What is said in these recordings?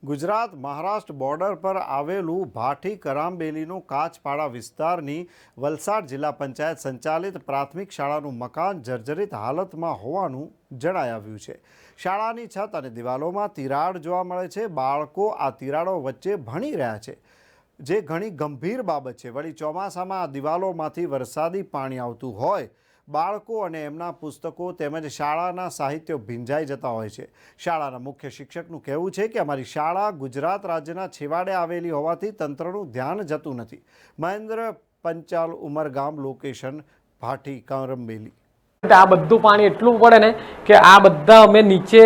Gujarat Maharashtra border પર આવેલું ભાઠી કરામબેલીનું કાચપાડા વિસ્તારની વલસાડ જિલ્લા પંચાયત સંચાલિત પ્રાથમિક શાળાનું મકાન જર્જરિત હાલતમાં હોવાનું જણાઈ આવ્યું છે। શાળાની છત અને દિવાલોમાં તિરાડ જોવા મળે છે। બાળકો આ તિરાડો વચ્ચે ભણી રહ્યા છે, જે ઘણી ગંભીર બાબત છે। વળી ચોમાસામાં આ દિવાલોમાંથી વરસાદી પાણી આવતું હોય બાળકો અને એમના પુસ્તકો તેમજ શાળાના સાહિત્યો ભીંજાઈ જતા હોય છે। શાળાના મુખ્ય શિક્ષકનું કહેવું છે કે અમારી શાળા ગુજરાત રાજ્યના છેવાડે આવેલી હોવાથી તંત્રનું ધ્યાન જતું નથી। મહેન્દ્ર પંચાલ ઉમરગામ લોકેશન ભાઠી કરામબેલી। આ બધું પાણી એટલું પડે ને કે આ બધા અમે નીચે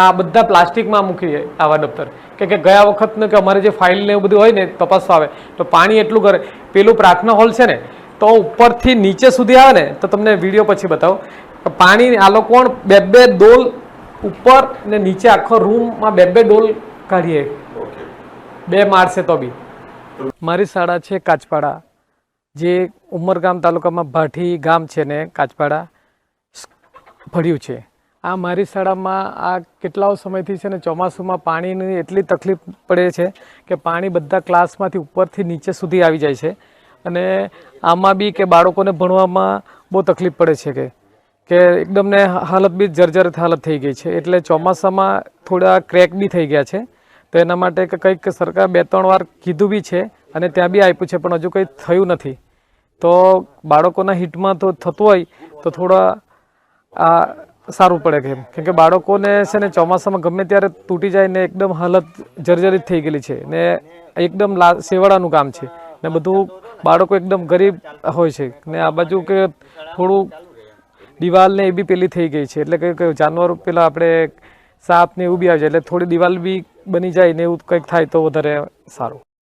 આ બધા પ્લાસ્ટિકમાં મૂકીએ આવા દફતર કે ગયા વખતનું કે અમારે જે ફાઇલ ને એવું બધું હોય ને તપાસવા આવે તો પાણી એટલું કરે। પેલું પ્રાર્થના હોલ છે ને તો ઉપરથી નીચે સુધી આવે ને તો તમને વિડીયો પછી બતાવું। પાણી આ લોકો બે બે ડોલ ઉપર ને નીચે આખો રૂમમાં બે બે ડોલ કાઢીએ, 2 માળ છે તો બી। મારી શાળા છે કાચપાડા, જે ઉમરગામ તાલુકામાં ભાઠી ગામ છે ને કાચપાડા ભળ્યું છે। આ મારી શાળામાં આ કેટલાઓ સમયથી છે ને ચોમાસુમાં પાણીની એટલી તકલીફ પડે છે કે પાણી બધા ક્લાસમાંથી ઉપરથી નીચે સુધી આવી જાય છે અને આમાં બી કે બાળકોને ભણવામાં બહુ તકલીફ પડે છે કે એકદમ ને હાલત બી જર્જરિત હાલત થઈ ગઈ છે। એટલે ચોમાસામાં થોડા ક્રેક બી થઈ ગયા છે, તો એના માટે કે કંઈક સરકાર 2-3 વાર કીધું બી છે અને ત્યાં બી આપ્યું છે, પણ હજુ કંઈ થયું નથી। તો બાળકોના હિટમાં તો થતું હોય તો થોડા સારું પડે કેમ કે બાળકોને છે ને ચોમાસામાં ગમે ત્યારે તૂટી જાય ને એકદમ હાલત જર્જરિત થઈ ગયેલી છે ને એકદમ સેવાડાનું કામ છે ને બધું બાળકો એકદમ ગરીબ હોય છે ને આ બાજુ કે થોડું દિવાલ ને એ બી પેલી થઈ ગઈ છે, એટલે કે જાનવર પેલા આપણે સાપ ને એવું બી આવી જાય, એટલે થોડી દિવાલ બી બની જાય ને એવું કંઈક થાય તો વધારે સારું।